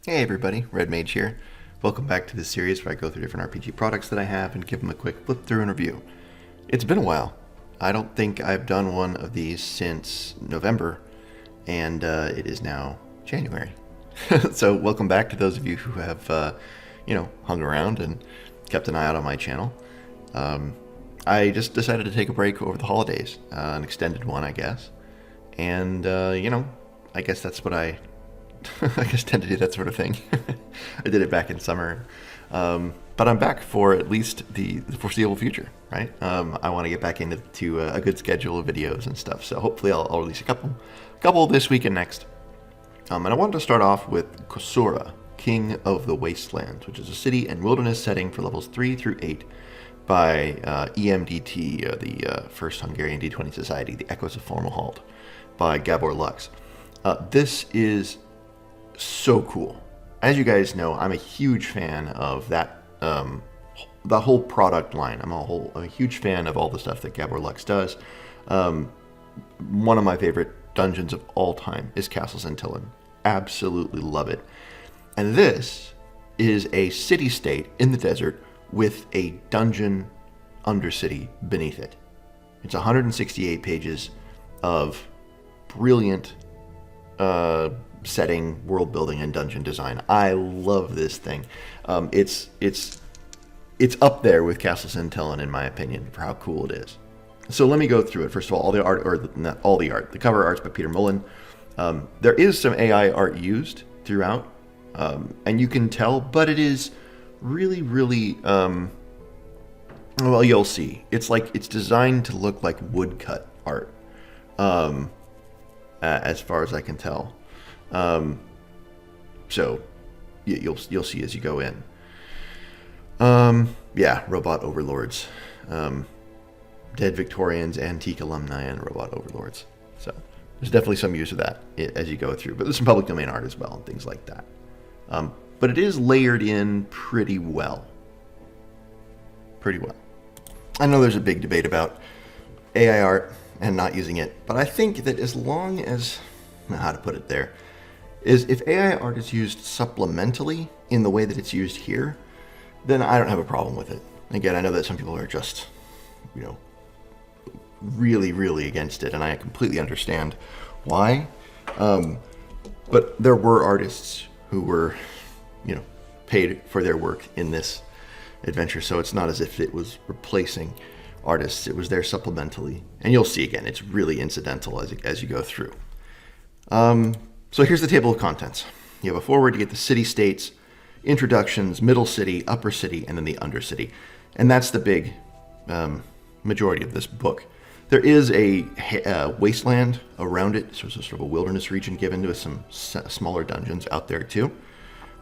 Hey everybody, Red Mage here. Welcome back to this series where I go through different RPG products that I have and give them a quick flip through and review. It's been a while. I don't think I've done one of these since November, and it is now January. So welcome back to those of you who have, hung around and kept an eye out on my channel. I just decided to take a break over the holidays, an extended one, I guess. And, I guess that's what I just tend to do that sort of thing. I did it back in summer. But I'm back for at least the foreseeable future, right? I want to get back into a good schedule of videos and stuff. So hopefully I'll release a couple this week and next. And I wanted to start off with Khosura, King of the Wastelands, which is a city and wilderness setting for levels 3 through 8 by EMDT, the First Hungarian D20 Society, The Echoes of Formalhaut, by Gabor Lux. This is so cool. As you guys know, I'm a huge fan of that, the whole product line. I'm a huge fan of all the stuff that Gabor Lux does. One of my favorite dungeons of all time is Castle Xyntillan. Absolutely love it. And this is a city-state in the desert with a dungeon undercity beneath it. It's 168 pages of brilliant setting, world building, and dungeon design. I love this thing. It's up there with Castle Xyntillan in my opinion for how cool it is. So let me go through it. First of all, not all the art. The cover art's by Peter Mullen. There is some AI art used throughout, and you can tell, but it is really, really well. You'll see. It's designed to look like woodcut art, as far as I can tell. So you'll see as you go in. Robot overlords, dead Victorians, antique alumni, and robot overlords. So there's definitely some use of that as you go through, but there's some public domain art as well and things like that. But it is layered in pretty well. I know there's a big debate about AI art and not using it, but I think that as long as, how to put it there, is if AI art is used supplementally in the way that it's used here, then I don't have a problem with it. Again, I know that some people are just, really, really against it, and I completely understand why. But there were artists who were, paid for their work in this adventure, so it's not as if it was replacing artists. It was there supplementally, and you'll see again, it's really incidental as you go through. So here's the table of contents. You have a foreword, you get the city-states, introductions, middle city, upper city, and then the undercity. And that's the big majority of this book. There is a wasteland around it, so it's a sort of a wilderness region given to some smaller dungeons out there too.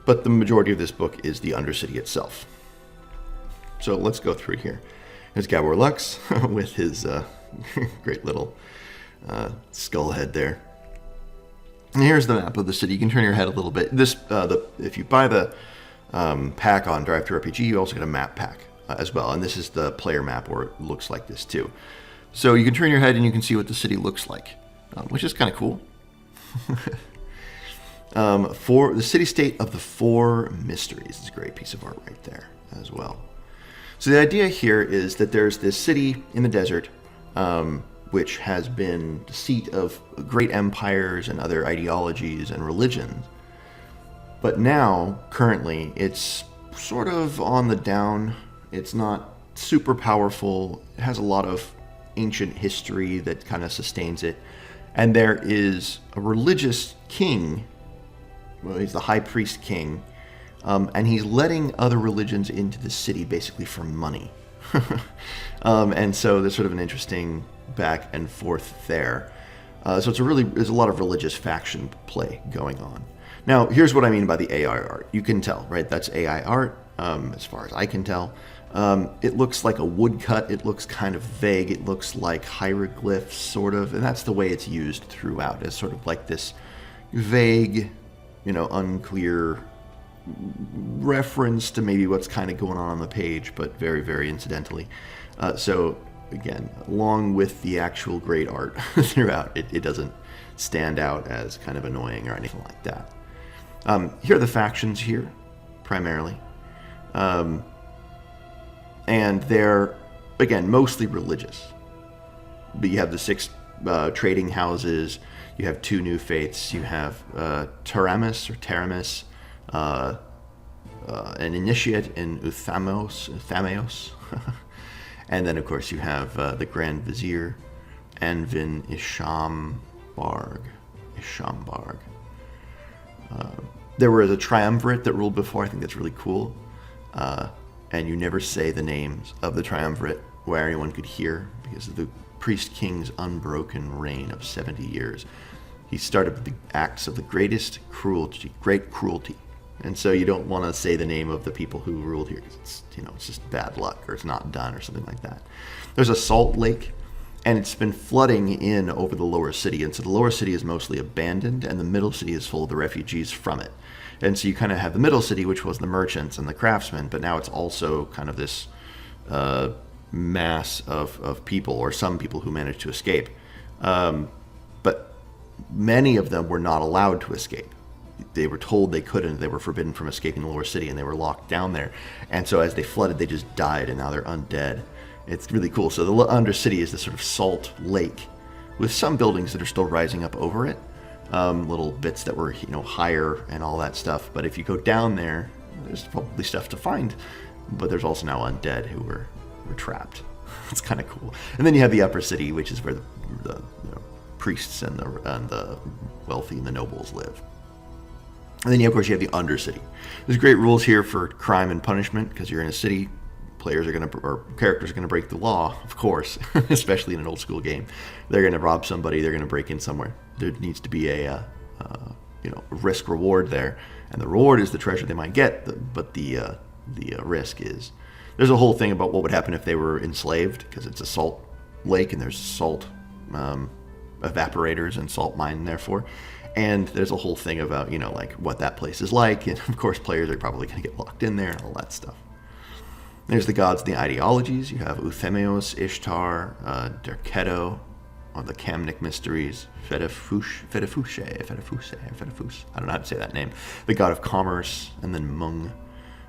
But the majority of this book is the undercity itself. So let's go through here. Here's Gabor Lux with his great little skull head there. And here's the map of the city. You can turn your head a little bit. This, if you buy the pack on Drive-Thru RPG, you also get a map pack as well. And this is the player map, or it looks like this too. So you can turn your head and you can see what the city looks like, which is kind of cool. For the city-state of the Four Mysteries, it's a great piece of art right there as well. So the idea here is that there's this city in the desert, which has been the seat of great empires and other ideologies and religions. But now, currently, it's sort of on the down. It's not super powerful. It has a lot of ancient history that kind of sustains it. And there is a religious king. Well, he's the high priest king. And he's letting other religions into the city basically for money. And so there's sort of an interesting back and forth there. So there's a lot of religious faction play going on. Now, here's what I mean by the AI art. You can tell, right? That's AI art, as far as I can tell. It looks like a woodcut. It looks kind of vague. It looks like hieroglyphs, sort of. And that's the way it's used throughout, as sort of like this vague, unclear reference to maybe what's kind of going on the page, but very, very incidentally. So again, along with the actual great art throughout, it doesn't stand out as kind of annoying or anything like that. Here are the factions here, primarily. And they're, again, mostly religious. But you have the 6 trading houses, you have 2 new faiths, you have Taramis, an initiate in Uthamios. And then, of course, you have the Grand Vizier, Anvin Ishambarg. There was a triumvirate that ruled before. I think that's really cool. And you never say the names of the triumvirate where anyone could hear, because of the priest king's unbroken reign of 70 years. He started with the acts of the great cruelty. And so you don't want to say the name of the people who ruled here, because it's just bad luck, or it's not done, or something like that. There's a salt lake, and it's been flooding in over the lower city. And so the lower city is mostly abandoned, and the middle city is full of the refugees from it. And so you kind of have the middle city, which was the merchants and the craftsmen, but now it's also kind of this mass of people, or some people who managed to escape. But many of them were not allowed to escape. They were told they couldn't. They were forbidden from escaping the lower city, and they were locked down there. And so as they flooded, they just died, and now they're undead. It's really cool. So the Undercity is this sort of salt lake with some buildings that are still rising up over it. Little bits that were higher and all that stuff. But if you go down there, there's probably stuff to find. But there's also now undead who were trapped. It's kind of cool. And then you have the upper city, which is where the priests and the wealthy and the nobles live. And then, of course, you have the Undercity. There's great rules here for crime and punishment, because you're in a city. Characters are going to break the law, of course, especially in an old school game. They're going to rob somebody. They're going to break in somewhere. There needs to be a risk reward there, and the reward is the treasure they might get. But the risk is, there's a whole thing about what would happen if they were enslaved, because it's a salt lake and there's salt evaporators and salt mine, therefore. And there's a whole thing about like what that place is like, and of course players are probably going to get locked in there and all that stuff. There's the gods and the ideologies. You have Uthemios, Ishtar, Derketo, or the Kamnic mysteries, Fedefuse. I don't know how to say that name. The god of commerce, and then Mung,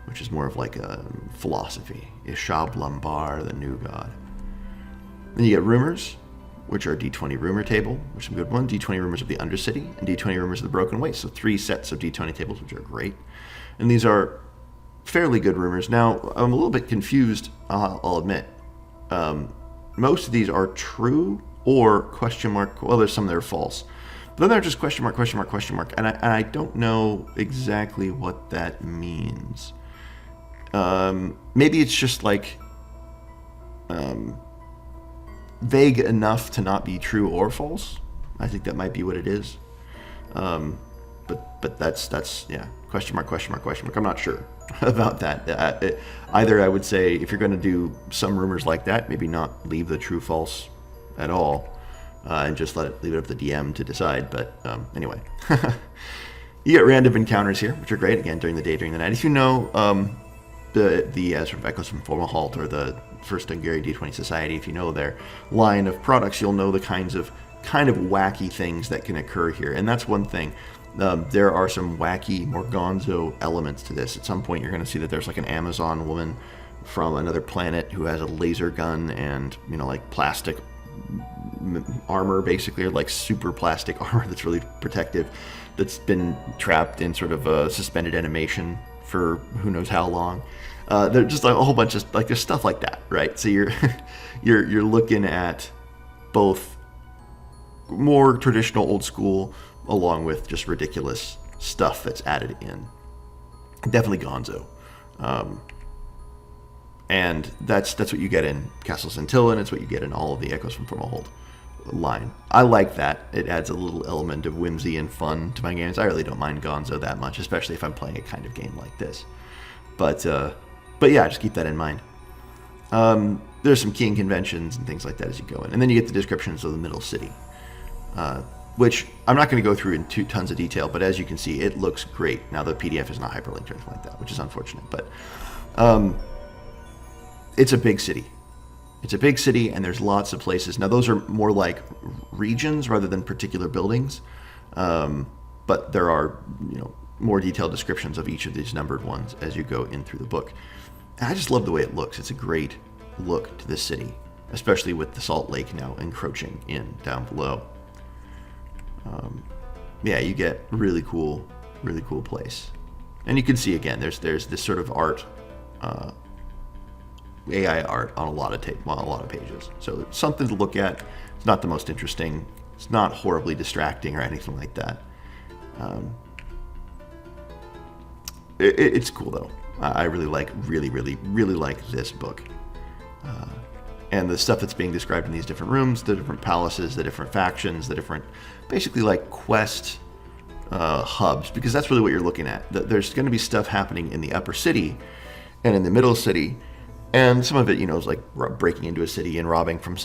which is more of like a philosophy. Ishab Lambar, the new god. Then you get rumors, which are D20 rumor table, which is a good one. D20 rumors of the Undercity, and D20 rumors of the Broken Waste. So 3 sets of D20 tables, which are great. And these are fairly good rumors. Now, I'm a little bit confused, I'll admit. Most of these are true or question mark. Well, there's some that are false. But then they're just question mark, question mark, question mark. And I don't know exactly what that means. Maybe it's just like vague enough to not be true or false. I think that might be what it is. But that's question mark, question mark, question mark. I'm not sure about that. Either I would say, if you're going to do some rumors like that, maybe not leave the true false at all, and just leave it up to the DM to decide. But anyway, you get random encounters here, which are great. Again, during the day, during the night. If you know the sort of Echoes from Formahalt or the First Hungary D20 Society, if you know their line of products, you'll know the kind of wacky things that can occur here. And that's one thing. There are some wacky, more gonzo elements to this. At some point, you're going to see that there's like an Amazon woman from another planet who has a laser gun and, like plastic armor, basically, or like super plastic armor that's really protective, that's been trapped in sort of a suspended animation for who knows how long. There's just like a whole bunch of, like, there's stuff like that, right? So you're looking at both more traditional, old school, along with just ridiculous stuff that's added in. Definitely gonzo. And that's what you get in Castle Xyntillan. It's what you get in all of the Echoes from Formahalt line. I like that. It adds a little element of whimsy and fun to my games. I really don't mind gonzo that much, especially if I'm playing a kind of game like this. But yeah, just keep that in mind. There's some keying conventions and things like that as you go in. And then you get the descriptions of the Middle City, which I'm not going to go through in tons of detail, but as you can see, it looks great. Now, the PDF is not hyperlinked or anything like that, which is unfortunate, but it's a big city. It's a big city, and there's lots of places. Now, those are more like regions rather than particular buildings, but there are, more detailed descriptions of each of these numbered ones as you go in through the book. And I just love the way it looks. It's a great look to this city, especially with the Salt Lake now encroaching in down below. Yeah, you get really cool place. And you can see again, there's this sort of art, AI art on a lot of pages. So it's something to look at. It's not the most interesting. It's not horribly distracting or anything like that. It's cool though. I really like this book. And the stuff that's being described in these different rooms, the different palaces, the different factions, the different, basically like quest hubs, because that's really what you're looking at. There's going to be stuff happening in the upper city and in the middle city, and some of it, is like breaking into a city and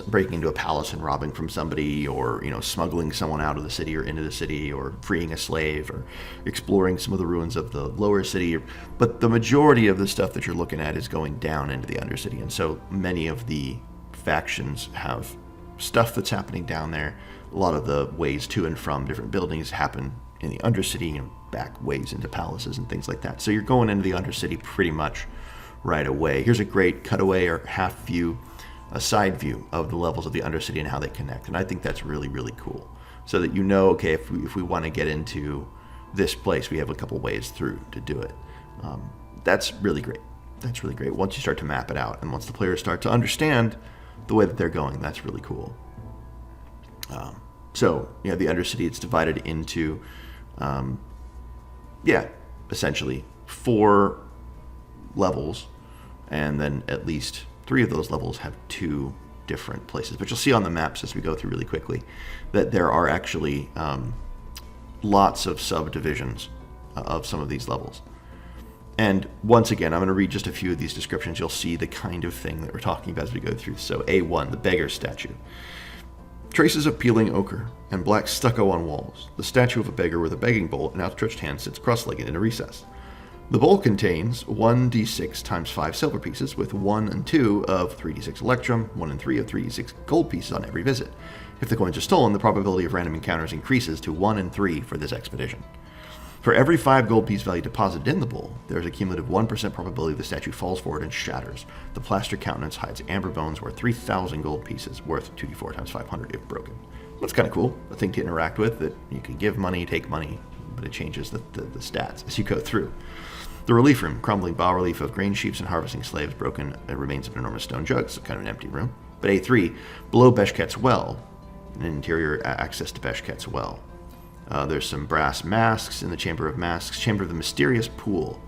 breaking into a palace and robbing from somebody, or smuggling someone out of the city or into the city, or freeing a slave, or exploring some of the ruins of the lower city. But the majority of the stuff that you're looking at is going down into the undercity, and so many of the factions have stuff that's happening down there. A lot of the ways to and from different buildings happen in the undercity, back ways into palaces and things like that. So you're going into the undercity pretty much right away. Here's a great cutaway or half view, a side view of the levels of the undercity and how they connect. And I think that's really, really cool. So that okay, if we want to get into this place, we have a couple ways through to do it. That's really great. That's really great. Once you start to map it out, and once the players start to understand the way that they're going, that's really cool. So the undercity, it's divided into essentially 4 levels, and then at least 3 of those levels have 2 different places. But you'll see on the maps as we go through really quickly that there are actually lots of subdivisions of some of these levels. And once again, I'm going to read just a few of these descriptions. You'll see the kind of thing that we're talking about as we go through. So A1, the beggar statue. Traces of peeling ochre and black stucco on walls. The statue of a beggar with a begging bowl and outstretched hand sits cross-legged in a recess. The bowl contains 1d6 times 5 silver pieces with 1 and 2 of 3d6 electrum, 1 and 3 of 3d6 gold pieces on every visit. If the coins are stolen, the probability of random encounters increases to 1 and 3 for this expedition. For every 5 gold piece value deposited in the bowl, there is a cumulative 1% probability the statue falls forward and shatters. The plaster countenance hides amber bones worth 3,000 gold pieces, worth 2d4 times 500 if broken. That's kind of cool, a thing to interact with, that you can give money, take money, but it changes the stats as you go through. The relief room, crumbling bas-relief of grain sheaves and harvesting slaves, broken remains of an enormous stone jug, so kind of an empty room. But A3, below Beshket's well, an interior access to Beshket's well. There's some brass masks in the Chamber of Masks, Chamber of the Mysterious Pool.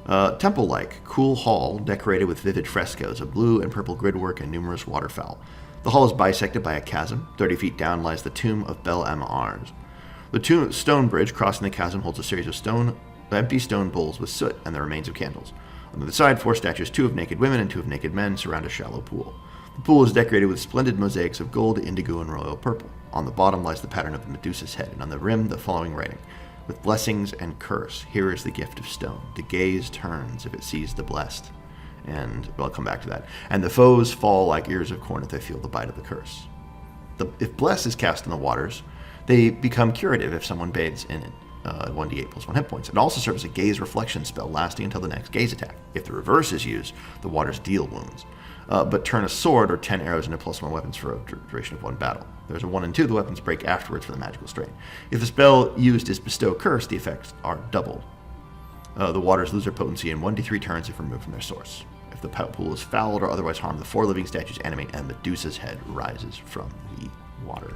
Temple-like, cool hall decorated with vivid frescoes of blue and purple gridwork and numerous waterfowl. The hall is bisected by a chasm. 30 feet down lies the tomb of Bel Ars. The stone bridge crossing the chasm holds a series of empty stone bowls with soot and the remains of candles. On the other side, 4 statues, 2 of naked women and 2 of naked men, surround a shallow pool. The pool is decorated with splendid mosaics of gold, indigo, and royal purple. On the bottom lies the pattern of the Medusa's head, and on the rim the following writing: with blessings and curse, here is the gift of stone. The gaze turns if it sees the blessed. And I'll come back to that. And the foes fall like ears of corn if they feel the bite of the curse. If bless is cast in the waters, they become curative if someone bathes in it. 1d8 plus 1 hit points. It also serves as a gaze reflection spell lasting until the next gaze attack. If the reverse is used, the waters deal wounds, but turn a sword or 10 arrows into plus 1 weapons for a duration of 1 battle. There's a 1 and 2, the weapons break afterwards for the magical strain. If the spell used is bestow curse, the effects are doubled. The waters lose their potency in 1d3 turns if removed from their source. If the pool is fouled or otherwise harmed, the 4 living statues animate and Medusa's head rises from the water.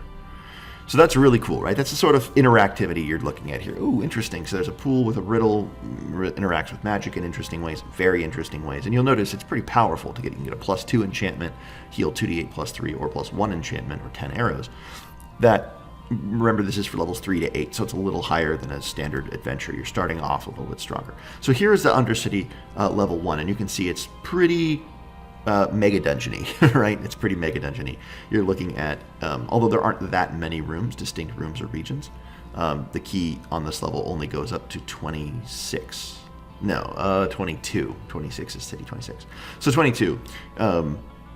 So that's really cool, right? That's the sort of interactivity you're looking at here. Ooh, interesting. So there's a pool with a riddle, interacts with magic in interesting ways, very interesting ways. And you'll notice it's pretty powerful to get. You can get a +2 enchantment, heal 2d8 +3, or +1 enchantment, or 10 arrows. That, remember, this is for levels 3 to 8, so it's a little higher than a standard adventure. You're starting off a little bit stronger. So here is the Undercity level 1, and you can see it's pretty Megadungeon-y, right? It's pretty Megadungeon-y. You're looking at, although there aren't that many rooms, distinct rooms or regions, the key on this level only goes up to 26. No, 22. 26 is city 26. So 22.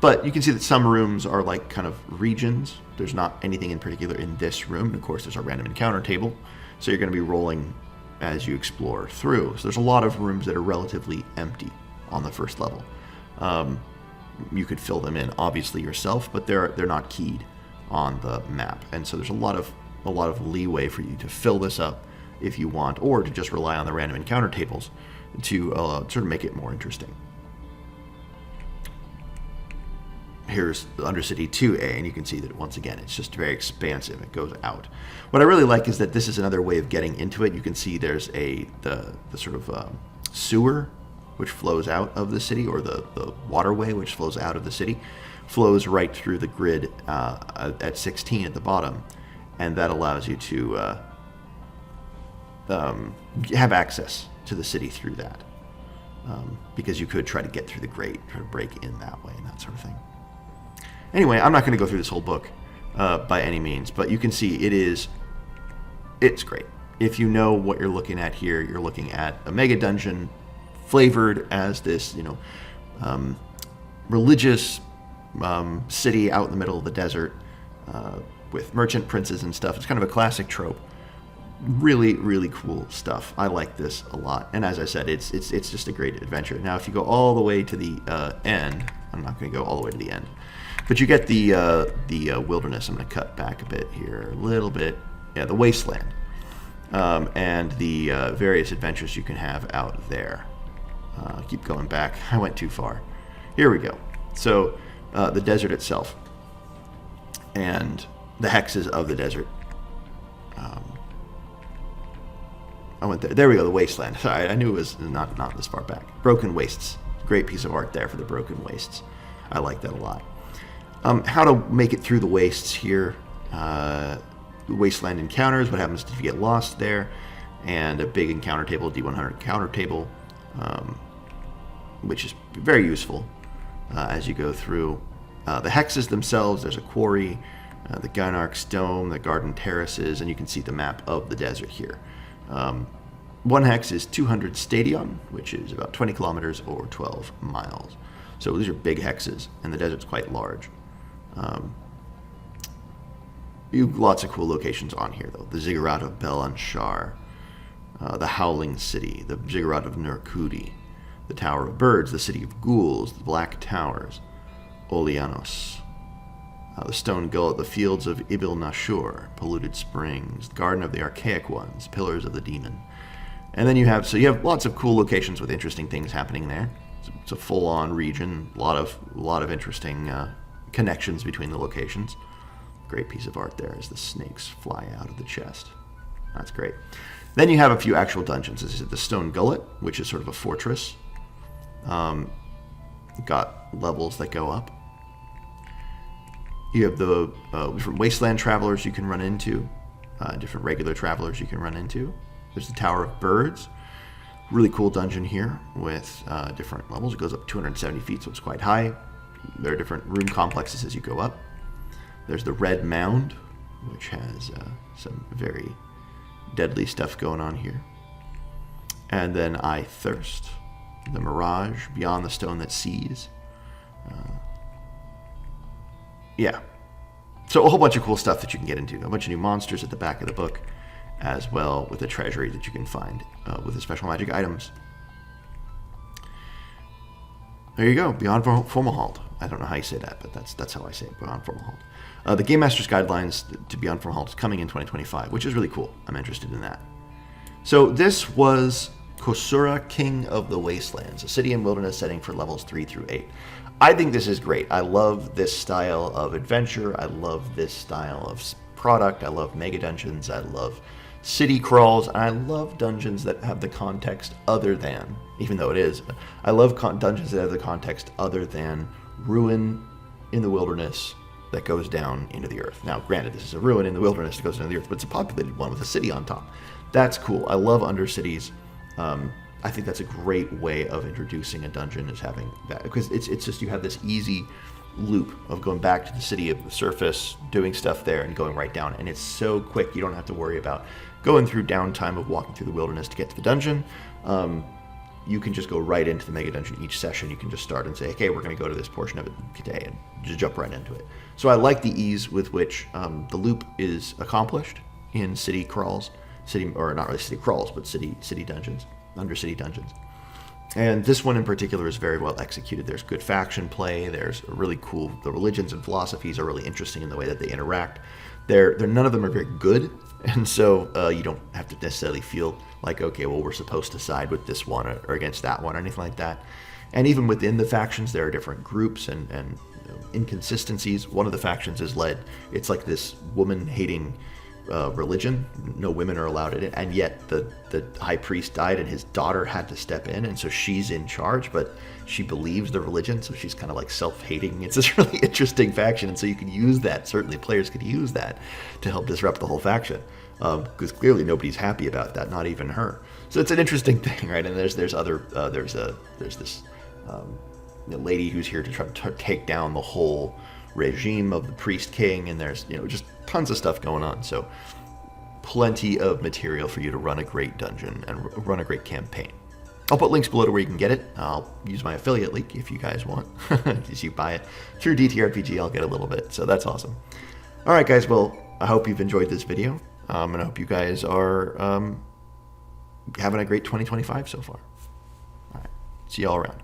But you can see that some rooms are like kind of regions. There's not anything in particular in this room. And of course, there's a random encounter table. So you're going to be rolling as you explore through. So there's a lot of rooms that are relatively empty on the first level. You could fill them in obviously yourself, but they're not keyed on the map, and so there's a lot of leeway for you to fill this up if you want, or to just rely on the random encounter tables to sort of make it more interesting. Here's the Undercity 2A, and you can see that once again it's just very expansive. It goes out. What I really like is that this is another way of getting into it. You can see there's the sort of sewer which flows out of the city, or the waterway which flows out of the city, flows right through the grid at 16 at the bottom, and that allows you to have access to the city through that, because you could try to get through the grate, try to break in that way, and that sort of thing. Anyway, I'm not going to go through this whole book by any means, but you can see it's great. If you know what you're looking at here, you're looking at a Megadungeon flavored as this, religious city out in the middle of the desert with merchant princes and stuff. It's kind of a classic trope. Really, really cool stuff. I like this a lot. And as I said, it's just a great adventure. Now, if you go all the way to the end, I'm not going to go all the way to the end, but you get the wilderness. I'm going to cut back a bit here, a little bit. Yeah, the Wasteland, and the various adventures you can have out there. Keep going back. I went too far. Here we go. So the desert itself and the hexes of the desert. I went there. There we go, the Wasteland. Sorry, I knew it was not this far back. Broken Wastes. Great piece of art there for the Broken Wastes. I like that a lot. How to make it through the wastes here. Wasteland encounters, what happens if you get lost there, and a big encounter table, D100 encounter table, which is very useful as you go through. The hexes themselves, there's a quarry, the Gunark's Dome, the garden terraces, and you can see the map of the desert here. One hex is 200 stadion, which is about 20 kilometers or 12 miles. So these are big hexes, and the desert's quite large. Lots of cool locations on here, though. The Ziggurat of Bel Anshar, the Howling City, the Ziggurat of Nurkudi, the Tower of Birds, the City of Ghouls, the Black Towers, Olianos, the Stone Gullet, the Fields of Ibil Nashur, Polluted Springs, the Garden of the Archaic Ones, Pillars of the Demon. And then you have lots of cool locations with interesting things happening there. It's a full-on region, a lot of interesting connections between the locations. Great piece of art there as the snakes fly out of the chest. That's great. Then you have a few actual dungeons. This is the Stone Gullet, which is sort of a fortress. Got levels that go up. You have the different wasteland travelers you can run into, different regular travelers you can run into. There's the Tower of Birds. Really cool dungeon here with different levels. It goes up 270 feet, so it's quite high. There are different room complexes as you go up. There's the Red Mound, which has some very deadly stuff going on here. And then I Thirst, the Mirage, Beyond the Stone That Sees. Yeah. So a whole bunch of cool stuff that you can get into. A bunch of new monsters at the back of the book, as well with a treasury that you can find with the special magic items. There you go, Beyond Formalhald. I don't know how you say that, but that's how I say it, Beyond Formalhald. The Game Master's Guidelines to Beyond Formalhald is coming in 2025, which is really cool. I'm interested in that. So this was Khosura, King of the Wastelands, a city and wilderness setting for levels 3 through 8. I think this is great. I love this style of adventure. I love this style of product. I love Megadungeons. I love city crawls. And I love dungeons that have the context other than, even though it is, I love dungeons that have the context other than ruin in the wilderness that goes down into the earth. Now, granted, this is a ruin in the wilderness that goes into the earth, but it's a populated one with a city on top. That's cool. I love undercities. I think that's a great way of introducing a dungeon, is having that, because it's just, you have this easy loop of going back to the city of the surface, doing stuff there, and going right down. And it's so quick, you don't have to worry about going through downtime of walking through the wilderness to get to the dungeon. You can just go right into the mega dungeon each session. You can just start and say, okay, we're going to go to this portion of it today, and just jump right into it. So I like the ease with which the loop is accomplished in city crawls. city, or not really city crawls, but city dungeons, undercity dungeons. And this one in particular is very well executed. There's good faction play. There's really cool. The religions and philosophies are really interesting in the way that they interact. They're none of them are very good, and so you don't have to necessarily feel like, okay, well, we're supposed to side with this one or against that one or anything like that. And even within the factions, there are different groups and inconsistencies. One of the factions is led. It's like this woman-hating religion. No women are allowed in it, and yet the high priest died and his daughter had to step in, and so she's in charge, but she believes the religion, so she's kind of like self-hating. It's this really interesting faction, and so you can use that. Certainly players could use that to help disrupt the whole faction, because clearly nobody's happy about that, not even her. So it's an interesting thing, right? And there's this lady who's here to try to take down the whole regime of the priest king, and there's just tons of stuff going on. So plenty of material for you to run a great dungeon and run a great campaign. I'll put links below to where you can get it. I'll use my affiliate link if you guys want. As you buy it through DTRPG, I'll get a little bit, so that's awesome. All right, guys, well, I hope you've enjoyed this video, and I hope you guys are having a great 2025 so far. All right, see you all around.